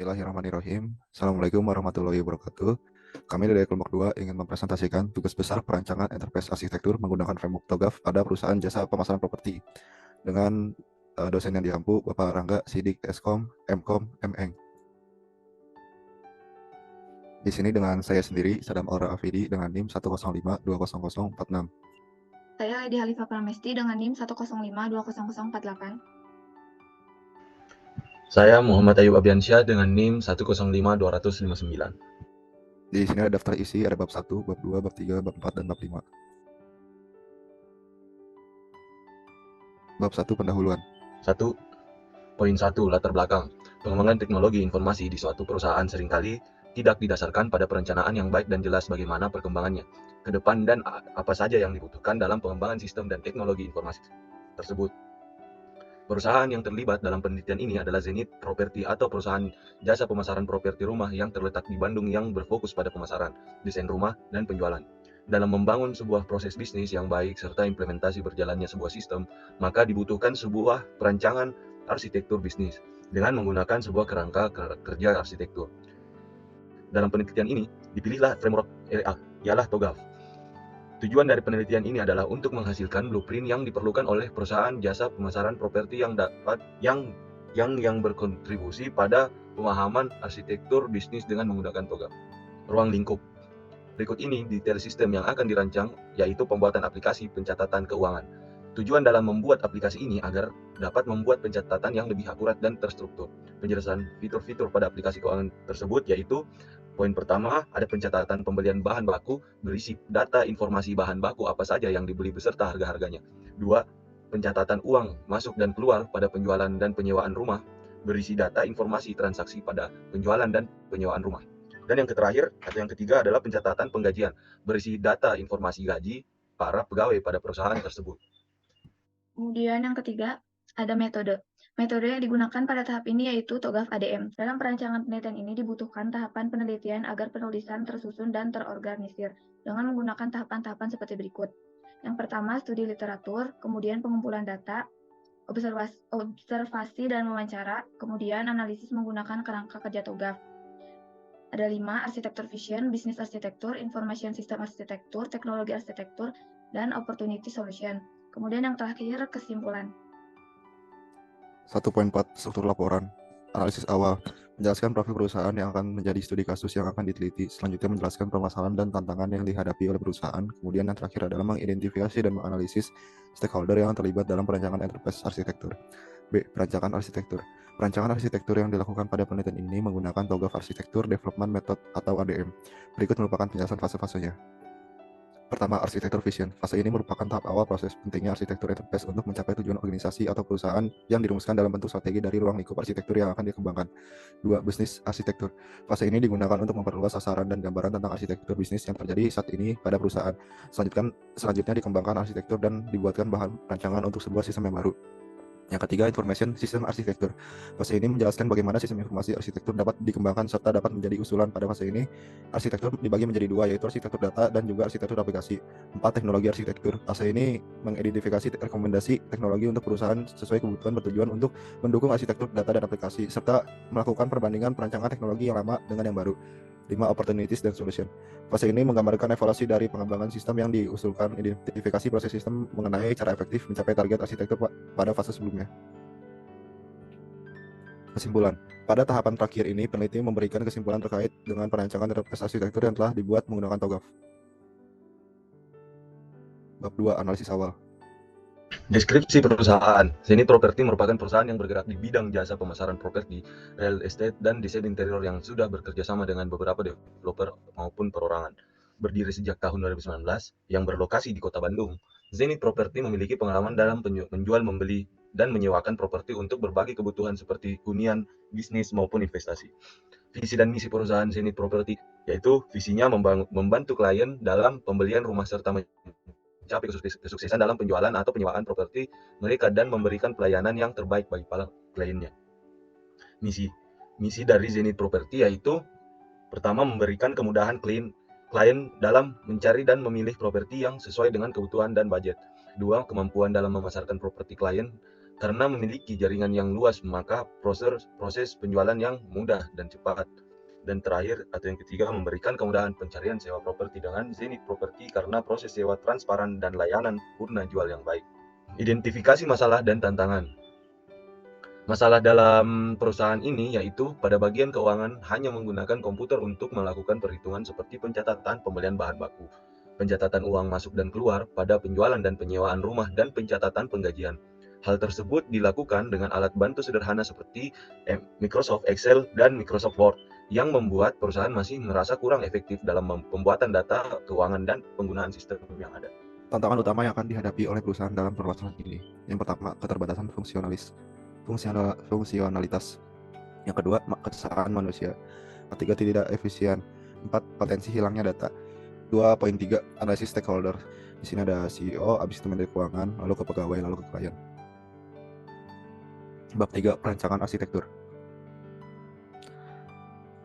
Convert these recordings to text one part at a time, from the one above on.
Bismillahirrahmanirrahim. Assalamualaikum warahmatullahi wabarakatuh. Kami dari kelompok 2 ingin mempresentasikan tugas besar perancangan enterprise arsitektur menggunakan framework TOGAF pada perusahaan jasa pemasaran properti dengan dosen yang diampu Bapak Rangga Sidik Eskom, Mkom, Meng. Di sini dengan saya sendiri, Sadam Aura Afidi dengan NIM 105200046. Saya Lady Halifah Pramesti dengan NIM 105200048. Saya Muhammad Ayub Abiansyah dengan NIM 1052059. Di sini ada daftar isi, ada bab 1, bab 2, bab 3, bab 4, dan bab 5. Bab 1 pendahuluan. 1.1 Latar belakang. Pengembangan teknologi informasi di suatu perusahaan seringkali tidak didasarkan pada perencanaan yang baik dan jelas bagaimana perkembangannya ke depan dan apa saja yang dibutuhkan dalam pengembangan sistem dan teknologi informasi tersebut. Perusahaan yang terlibat dalam penelitian ini adalah Zenith Property atau perusahaan jasa pemasaran properti rumah yang terletak di Bandung yang berfokus pada pemasaran, desain rumah, dan penjualan. Dalam membangun sebuah proses bisnis yang baik serta implementasi berjalannya sebuah sistem, maka dibutuhkan sebuah perancangan arsitektur bisnis dengan menggunakan sebuah kerangka kerja arsitektur. Dalam penelitian ini, dipilihlah framework RA, ialah TOGAF. Tujuan dari penelitian ini adalah untuk menghasilkan blueprint yang diperlukan oleh perusahaan jasa pemasaran properti yang berkontribusi pada pemahaman arsitektur bisnis dengan menggunakan TOGAF. Ruang lingkup. Berikut ini detail sistem yang akan dirancang, yaitu pembuatan aplikasi pencatatan keuangan. Tujuan dalam membuat aplikasi ini agar dapat membuat pencatatan yang lebih akurat dan terstruktur. Penjelasan fitur-fitur pada aplikasi keuangan tersebut yaitu: poin pertama, ada pencatatan pembelian bahan baku berisi data informasi bahan baku apa saja yang dibeli beserta harga-harganya. 2. Pencatatan uang masuk dan keluar pada penjualan dan penyewaan rumah berisi data informasi transaksi pada penjualan dan penyewaan rumah. Dan yang terakhir atau yang ketiga adalah pencatatan penggajian berisi data informasi gaji para pegawai pada perusahaan tersebut. Kemudian yang ketiga, ada metode. Metode yang digunakan pada tahap ini yaitu TOGAF ADM. Dalam perancangan penelitian ini dibutuhkan tahapan penelitian agar penulisan tersusun dan terorganisir dengan menggunakan tahapan-tahapan seperti berikut. Yang pertama, studi literatur, kemudian pengumpulan data, observasi dan wawancara, kemudian analisis menggunakan kerangka kerja TOGAF. Ada 5, arsitektur vision, bisnis arsitektur, information system arsitektur, teknologi arsitektur, dan opportunity solution. Kemudian yang terakhir, kesimpulan. 1.4 Struktur laporan. Analisis awal. Menjelaskan profil perusahaan yang akan menjadi studi kasus yang akan diteliti. Selanjutnya menjelaskan permasalahan dan tantangan yang dihadapi oleh perusahaan. Kemudian yang terakhir adalah mengidentifikasi dan menganalisis stakeholder yang terlibat dalam perancangan enterprise arsitektur. B. Perancangan arsitektur. Perancangan arsitektur yang dilakukan pada penelitian ini menggunakan TOGAF Arsitektur Development Method atau ADM. Berikut merupakan penjelasan fase-fasenya. Pertama, arsitektur vision. Fase ini merupakan tahap awal proses pentingnya arsitektur enterprise untuk mencapai tujuan organisasi atau perusahaan yang dirumuskan dalam bentuk strategi dari ruang lingkup arsitektur yang akan dikembangkan. 2. Bisnis arsitektur. Fase ini digunakan untuk memperluas sasaran dan gambaran tentang arsitektur bisnis yang terjadi saat ini pada perusahaan. Selanjutnya dikembangkan arsitektur dan dibuatkan bahan rancangan untuk sebuah sistem yang baru. Yang ketiga, information system arsitektur. Fase ini menjelaskan bagaimana sistem informasi arsitektur dapat dikembangkan serta dapat menjadi usulan. Pada fase ini, arsitektur dibagi menjadi 2, yaitu arsitektur data dan juga arsitektur aplikasi. 4. Teknologi arsitektur. Fase ini mengidentifikasi rekomendasi teknologi untuk perusahaan sesuai kebutuhan bertujuan untuk mendukung arsitektur data dan aplikasi, serta melakukan perbandingan perancangan teknologi yang lama dengan yang baru. 5. Opportunities dan solution. Fase ini menggambarkan evaluasi dari pengembangan sistem yang diusulkan, identifikasi proses sistem mengenai cara efektif mencapai target arsitektur pada fase sebelumnya. Kesimpulan. Pada tahapan terakhir ini, peneliti memberikan kesimpulan terkait dengan perancangan enterprise arsitektur yang telah dibuat menggunakan TOGAF. Bab 2. Analisis awal. Deskripsi perusahaan. Zenith Property merupakan perusahaan yang bergerak di bidang jasa pemasaran properti, real estate, dan desain interior yang sudah bekerja sama dengan beberapa developer maupun perorangan. Berdiri sejak tahun 2019, yang berlokasi di Kota Bandung, Zenith Property memiliki pengalaman dalam menjual, membeli, dan menyewakan properti untuk berbagai kebutuhan seperti hunian, bisnis, maupun investasi. Visi dan misi perusahaan Zenith Property, yaitu visinya membantu klien dalam pembelian rumah serta mencapai kesuksesan dalam penjualan atau penyewaan properti mereka dan memberikan pelayanan yang terbaik bagi para kliennya. Misi dari Zenith Property yaitu: pertama, memberikan kemudahan klien dalam mencari dan memilih properti yang sesuai dengan kebutuhan dan budget. 2. Kemampuan dalam memasarkan properti klien Karena memiliki jaringan yang luas, maka proses penjualan yang mudah dan cepat. Dan terakhir atau yang ketiga, memberikan kemudahan pencarian sewa properti dengan Zenith Property karena proses sewa transparan dan layanan purna jual yang baik. Identifikasi masalah dan tantangan. Masalah dalam perusahaan ini yaitu pada bagian keuangan hanya menggunakan komputer untuk melakukan perhitungan seperti pencatatan pembelian bahan baku, pencatatan uang masuk dan keluar pada penjualan dan penyewaan rumah, dan pencatatan penggajian. Hal tersebut dilakukan dengan alat bantu sederhana seperti Microsoft Excel dan Microsoft Word, yang membuat perusahaan masih merasa kurang efektif dalam pembuatan data keuangan dan penggunaan sistem yang ada. Tantangan utama yang akan dihadapi oleh perusahaan dalam permasalahan ini. Yang pertama, keterbatasan fungsionalitas. Yang kedua, kesalahan manusia. Ketiga, tidak efisien. 4, potensi hilangnya data. 2.3, analisis stakeholder. Di sini ada CEO, habis itu menteri keuangan, lalu ke pegawai, lalu ke klien. Bab 3, perancangan arsitektur.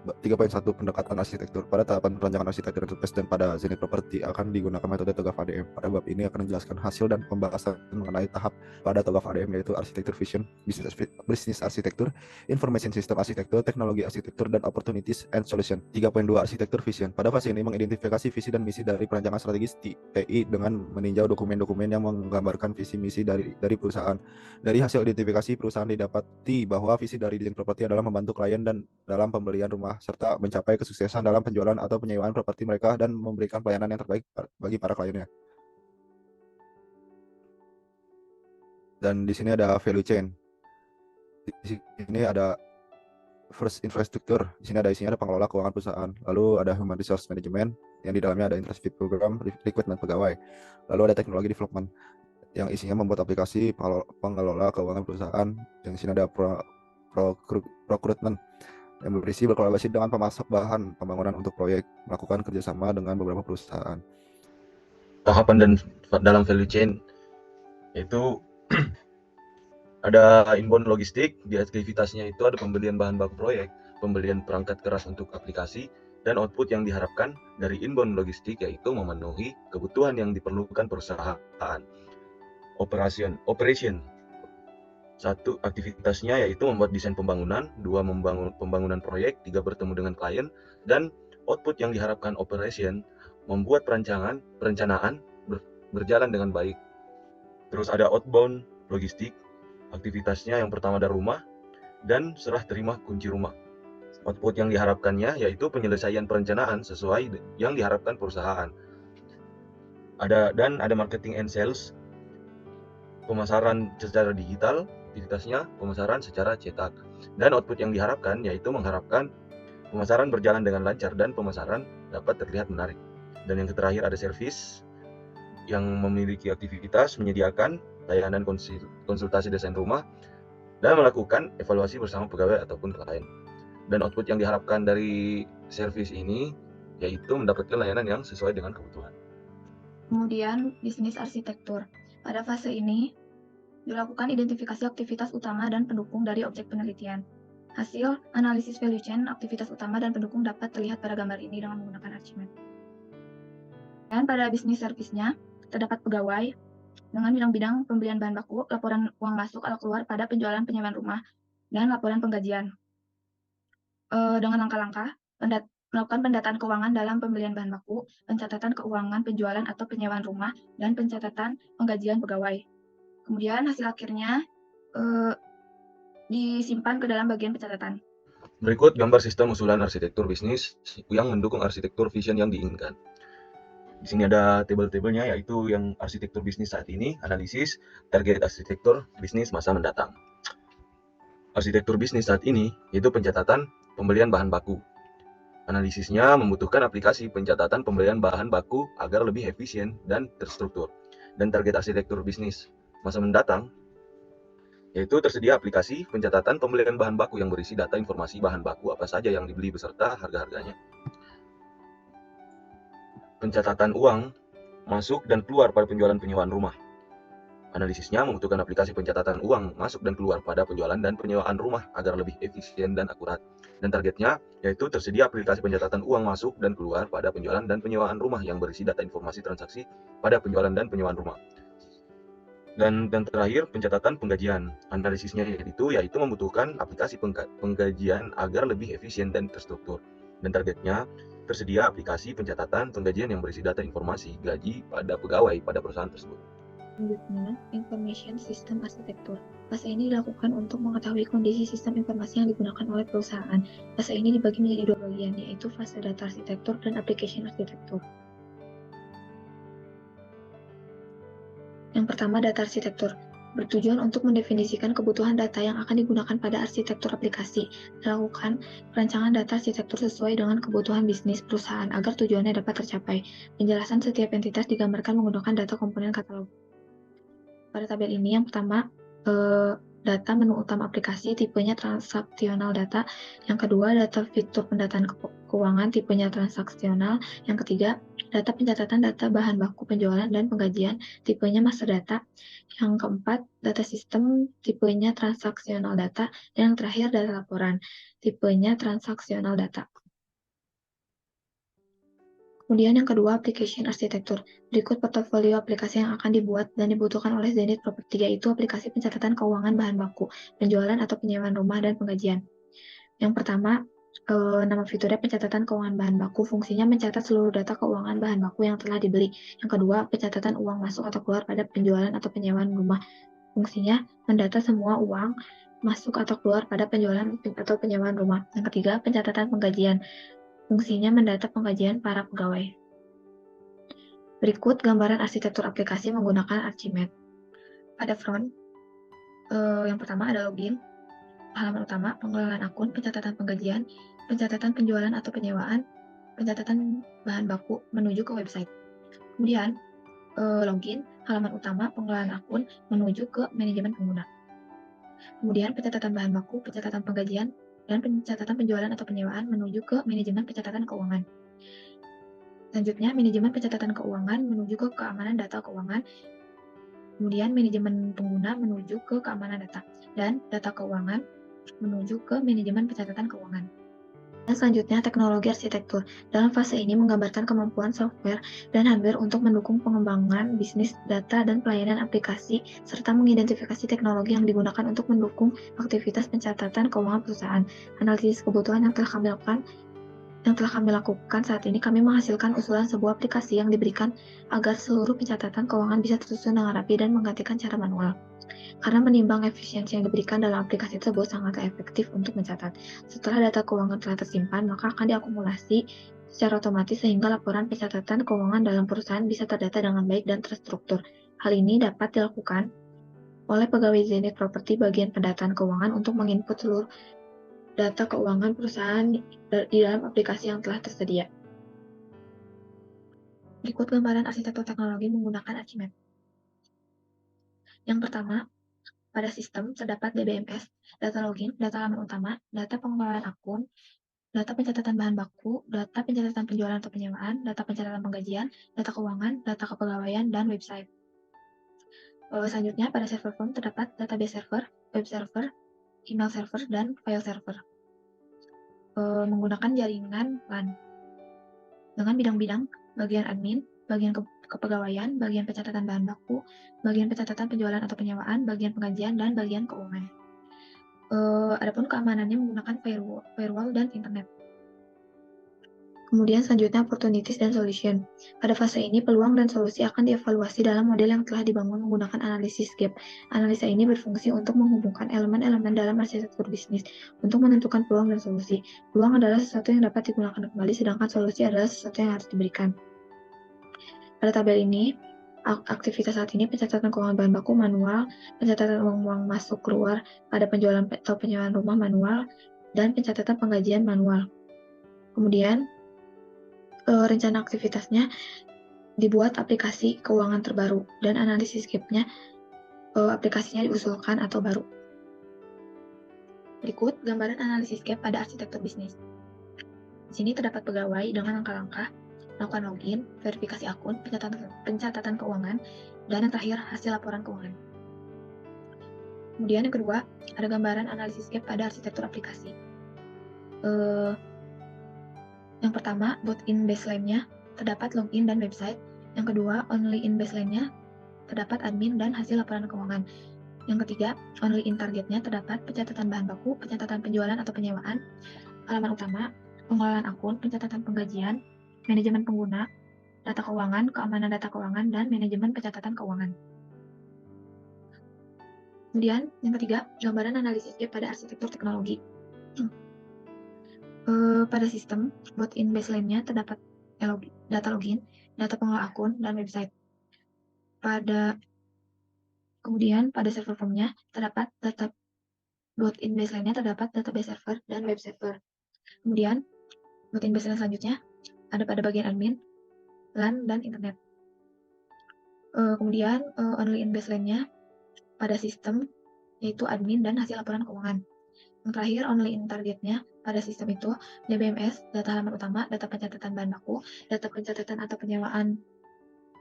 3.1, pendekatan arsitektur. Pada tahapan perancangan arsitektur enterprise dan pada Zenith Property akan digunakan metode TOGAF ADM. Pada bab ini akan menjelaskan hasil dan pembahasan mengenai tahap pada TOGAF ADM, yaitu arsitektur vision, bisnis arsitektur, information system arsitektur, teknologi arsitektur, dan opportunities and solution. 3.2, arsitektur vision. Pada fase ini mengidentifikasi visi dan misi dari perancangan strategis TI dengan meninjau dokumen-dokumen yang menggambarkan visi misi dari perusahaan. Dari hasil identifikasi, perusahaan didapati bahwa visi dari Zenith Property adalah membantu klien dan dalam pembelian rumah, serta mencapai kesuksesan dalam penjualan atau penyewaan properti mereka dan memberikan pelayanan yang terbaik bagi para kliennya. Dan di sini ada value chain. Di sini ada first infrastructure. Di sini ada isinya, ada pengelola keuangan perusahaan. Lalu ada human resource management yang di dalamnya ada intensifik program, recruitment pegawai. Lalu ada teknologi development yang isinya membuat aplikasi pengelola keuangan perusahaan. Yang di sini ada procurement yang berisi berkolaborasi dengan pemasok bahan pembangunan untuk proyek, melakukan kerjasama dengan beberapa perusahaan. Tahapan dan dalam value chain yaitu ada inbound logistik. Di aktivitasnya itu ada pembelian bahan baku proyek, pembelian perangkat keras untuk aplikasi, dan output yang diharapkan dari inbound logistik yaitu memenuhi kebutuhan yang diperlukan perusahaan. Operation. 1, aktivitasnya yaitu membuat desain pembangunan, 2, membangun pembangunan proyek, 3, bertemu dengan klien, dan output yang diharapkan operation membuat perencanaan berjalan dengan baik. Terus ada outbound logistik, aktivitasnya yang pertama ada rumah dan serah terima kunci rumah. Output yang diharapkannya yaitu penyelesaian perencanaan sesuai yang diharapkan perusahaan. Ada marketing and sales, pemasaran secara digital, aktivitasnya pemasaran secara cetak. Dan output yang diharapkan yaitu mengharapkan pemasaran berjalan dengan lancar dan pemasaran dapat terlihat menarik. Dan yang terakhir ada service yang memiliki aktivitas menyediakan layanan konsultasi desain rumah dan melakukan evaluasi bersama pegawai ataupun klien. Dan output yang diharapkan dari service ini yaitu mendapatkan layanan yang sesuai dengan kebutuhan. Kemudian, bisnis arsitektur. Pada fase ini, dilakukan identifikasi aktivitas utama dan pendukung dari objek penelitian. Hasil analisis value chain, aktivitas utama dan pendukung dapat terlihat pada gambar ini dengan menggunakan archimedes. Dan pada bisnis servisnya, terdapat pegawai dengan bidang-bidang pembelian bahan baku, laporan uang masuk atau keluar pada penjualan penyewaan rumah, dan laporan penggajian. Dengan langkah-langkah, melakukan pendataan keuangan dalam pembelian bahan baku, pencatatan keuangan penjualan atau penyewaan rumah, dan pencatatan penggajian pegawai. Kemudian hasil akhirnya disimpan ke dalam bagian pencatatan. Berikut gambar sistem usulan arsitektur bisnis yang mendukung arsitektur vision yang diinginkan. Di sini ada tabel-tabelnya, yaitu yang arsitektur bisnis saat ini, analisis, target arsitektur bisnis masa mendatang. Arsitektur bisnis saat ini yaitu pencatatan pembelian bahan baku. Analisisnya membutuhkan aplikasi pencatatan pembelian bahan baku agar lebih efisien dan terstruktur. Dan target arsitektur bisnis masa mendatang yaitu tersedia aplikasi pencatatan pembelian bahan baku yang berisi data informasi bahan baku apa saja yang dibeli beserta harga-harganya. Pencatatan uang masuk dan keluar pada penjualan penyewaan rumah. Analisisnya membutuhkan aplikasi pencatatan uang masuk dan keluar pada penjualan dan penyewaan rumah agar lebih efisien dan akurat. Dan targetnya yaitu tersedia aplikasi pencatatan uang masuk dan keluar pada penjualan dan penyewaan rumah yang berisi data informasi transaksi pada penjualan dan penyewaan rumah. Dan terakhir pencatatan penggajian. Analisisnya yaitu membutuhkan aplikasi penggajian agar lebih efisien dan terstruktur. Dan targetnya tersedia aplikasi pencatatan penggajian yang berisi data informasi gaji pada pegawai pada perusahaan tersebut. Selanjutnya, Information System Architecture. Fase ini dilakukan untuk mengetahui kondisi sistem informasi yang digunakan oleh perusahaan. Fase ini dibagi menjadi dua bagian, yaitu fase data arsitektur dan application arsitektur. Yang pertama, data arsitektur. Bertujuan untuk mendefinisikan kebutuhan data yang akan digunakan pada arsitektur aplikasi. Dilakukan perancangan data arsitektur sesuai dengan kebutuhan bisnis perusahaan agar tujuannya dapat tercapai. Penjelasan setiap entitas digambarkan menggunakan data komponen katalog. Pada tabel ini, yang pertama, data menu utama aplikasi, tipenya transaksional data. Yang kedua, data fitur pendataan keuangan, tipenya transaksional. Yang ketiga, data pencatatan data bahan baku penjualan dan penggajian, tipenya master data. Yang keempat, data sistem, tipenya transaksional data. Dan yang terakhir, data laporan, tipenya transaksional data. Kemudian yang kedua, application arsitektur. Berikut portofolio aplikasi yang akan dibuat dan dibutuhkan oleh Zenith Property, yaitu aplikasi pencatatan keuangan bahan baku, penjualan atau penyewaan rumah, dan penggajian. Yang pertama, nama fiturnya pencatatan keuangan bahan baku, fungsinya mencatat seluruh data keuangan bahan baku yang telah dibeli. Yang kedua, pencatatan uang masuk atau keluar pada penjualan atau penyewaan rumah, fungsinya mendata semua uang masuk atau keluar pada penjualan atau penyewaan rumah. Yang ketiga, pencatatan penggajian, fungsinya mendata penggajian para pegawai. Berikut gambaran arsitektur aplikasi menggunakan Archimate. Pada front, yang pertama ada login, halaman utama, pengelolaan akun, pencatatan penggajian, pencatatan penjualan atau penyewaan, pencatatan bahan baku menuju ke website. Kemudian, login, halaman utama, pengelolaan akun menuju ke manajemen pengguna. Kemudian, pencatatan bahan baku, pencatatan penggajian, dan pencatatan penjualan atau penyewaan menuju ke manajemen pencatatan keuangan. Selanjutnya, manajemen pencatatan keuangan menuju ke keamanan data keuangan. Kemudian, manajemen pengguna menuju ke keamanan data. Dan data keuangan menuju ke manajemen pencatatan keuangan. Dan selanjutnya, teknologi arsitektur. Dalam fase ini menggambarkan kemampuan software dan hardware untuk mendukung pengembangan bisnis data dan pelayanan aplikasi, serta mengidentifikasi teknologi yang digunakan untuk mendukung aktivitas pencatatan keuangan perusahaan. Analisis kebutuhan yang telah kami lakukan saat ini, kami menghasilkan usulan sebuah aplikasi yang diberikan agar seluruh pencatatan keuangan bisa tersusun dengan rapi dan menggantikan cara manual. Karena menimbang efisiensi yang diberikan dalam aplikasi tersebut sangatlah efektif untuk mencatat. Setelah data keuangan telah tersimpan, maka akan diakumulasi secara otomatis sehingga laporan pencatatan keuangan dalam perusahaan bisa terdata dengan baik dan terstruktur. Hal ini dapat dilakukan oleh pegawai Zenith Property bagian pendataan keuangan untuk menginput seluruh data keuangan perusahaan di dalam aplikasi yang telah tersedia. Berikut gambaran arsitektur teknologi menggunakan Archimate. Yang pertama, pada sistem terdapat DBMS, data login, data halaman utama, data pengelolaan akun, data pencatatan bahan baku, data pencatatan penjualan atau penyewaan, data pencatatan penggajian, data keuangan, data kepegawaian, dan website. Selanjutnya, pada server form terdapat database server, web server, email server, dan file server. Menggunakan jaringan LAN. Dengan bidang-bidang, bagian admin, bagian kepegawaian, bagian pencatatan bahan baku, bagian pencatatan penjualan atau penyewaan, bagian penggajian, dan bagian keuangan. Adapun keamanannya menggunakan firewall dan internet. Kemudian selanjutnya opportunities dan solution. Pada fase ini peluang dan solusi akan dievaluasi dalam model yang telah dibangun menggunakan analisis gap. Analisa ini berfungsi untuk menghubungkan elemen-elemen dalam arsitektur bisnis untuk menentukan peluang dan solusi. Peluang adalah sesuatu yang dapat digunakan kembali, sedangkan solusi adalah sesuatu yang harus diberikan. Pada tabel ini, aktivitas saat ini pencatatan keuangan bahan baku manual, pencatatan uang masuk keluar pada penjualan atau penyewaan rumah manual, dan pencatatan penggajian manual. Kemudian, rencana aktivitasnya dibuat aplikasi keuangan terbaru, dan analisis gap-nya aplikasinya diusulkan atau baru. Berikut gambaran analisis gap pada arsitektur bisnis. Di sini terdapat pegawai dengan langkah-langkah melakukan login, verifikasi akun, pencatatan keuangan, dan yang terakhir hasil laporan keuangan. Kemudian yang kedua, ada gambaran analisis gap pada arsitektur aplikasi. Yang pertama, both in baseline-nya terdapat login dan website. Yang kedua, only in baseline-nya terdapat admin dan hasil laporan keuangan. Yang ketiga, only in targetnya terdapat pencatatan bahan baku, pencatatan penjualan atau penyewaan, halaman utama, pengelolaan akun, pencatatan penggajian, manajemen pengguna, data keuangan, keamanan data keuangan, dan manajemen pencatatan keuangan. Kemudian, yang ketiga, gambaran analisis gap pada arsitektur teknologi. Pada sistem, built-in baseline-nya terdapat data login, data pengelola akun, dan website. Kemudian pada server form-nya terdapat data built-in baseline-nya terdapat database server dan web server. Kemudian built-in baseline selanjutnya ada pada bagian admin, LAN, dan internet. Kemudian only in baseline-nya pada sistem yaitu admin dan hasil laporan keuangan. Yang terakhir, only in targetnya pada sistem itu DBMS, data halaman utama, data pencatatan bahan baku, data pencatatan atau penyewaan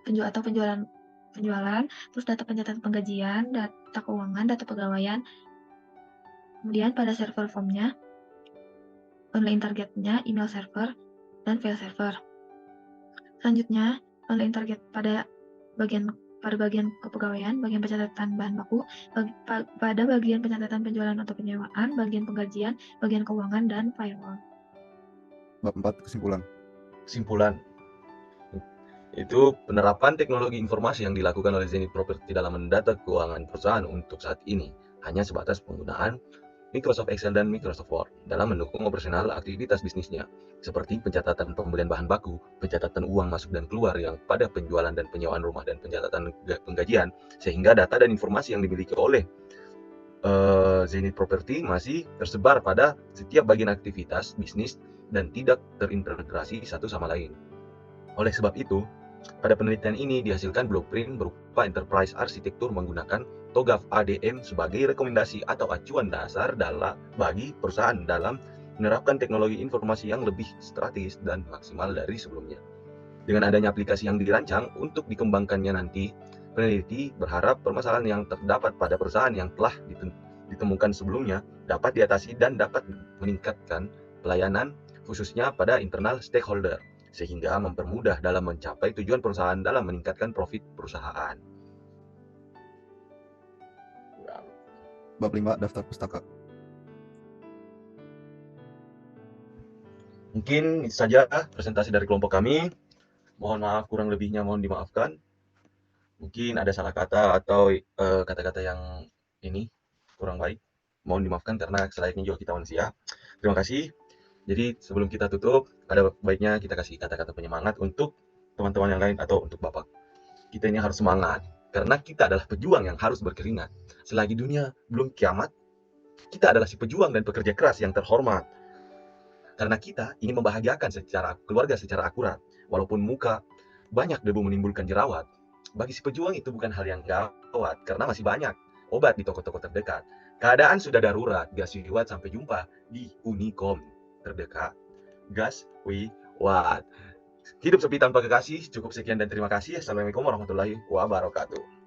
penjualan, terus data pencatatan penggajian, data keuangan, data pegawaian. Kemudian pada server form-nya, online targetnya email server dan file server. Selanjutnya, online target pada bagian kepegawaian, bagian pencatatan bahan baku, pada bagian pencatatan penjualan atau penyewaan, bagian penggajian, bagian keuangan, dan firewall. Bab 4 kesimpulan. Kesimpulan, itu penerapan teknologi informasi yang dilakukan oleh Zenith Property dalam mendata keuangan perusahaan untuk saat ini hanya sebatas penggunaan Microsoft Excel dan Microsoft Word dalam mendukung operasional aktivitas bisnisnya, seperti pencatatan pembelian bahan baku, pencatatan uang masuk dan keluar yang pada penjualan dan penyewaan rumah, dan pencatatan penggajian, sehingga data dan informasi yang dimiliki oleh Zenith Property masih tersebar pada setiap bagian aktivitas bisnis dan tidak terintegrasi satu sama lain. Oleh sebab itu, pada penelitian ini dihasilkan blueprint berupa enterprise arsitektur menggunakan TOGAF ADM sebagai rekomendasi atau acuan dasar bagi perusahaan dalam menerapkan teknologi informasi yang lebih strategis dan maksimal dari sebelumnya. Dengan adanya aplikasi yang dirancang untuk dikembangkannya nanti, peneliti berharap permasalahan yang terdapat pada perusahaan yang telah ditemukan sebelumnya dapat diatasi dan dapat meningkatkan pelayanan khususnya pada internal stakeholder, sehingga mempermudah dalam mencapai tujuan perusahaan dalam meningkatkan profit perusahaan. Bab 5 daftar pustaka. Mungkin itu saja presentasi dari kelompok kami. Mohon maaf kurang lebihnya, mohon dimaafkan. Mungkin ada salah kata atau kata-kata yang ini kurang baik. Mohon dimaafkan karena selayaknya juga kita manusia. Terima kasih. Jadi sebelum kita tutup, ada baiknya kita kasih kata-kata penyemangat untuk teman-teman yang lain atau untuk Bapak. Kita ini harus semangat, karena kita adalah pejuang yang harus berkeringat. Selagi dunia belum kiamat, kita adalah si pejuang dan pekerja keras yang terhormat. Karena kita ingin membahagiakan keluarga secara akurat. Walaupun muka banyak debu menimbulkan jerawat, bagi si pejuang itu bukan hal yang gawat, karena masih banyak obat di toko-toko terdekat. Keadaan sudah darurat, gas wiwat, sampai jumpa di Unicom terdekat. Gas wiwat. Hidup sepi tanpa kekasih. Cukup sekian dan terima kasih. Assalamualaikum warahmatullahi wabarakatuh.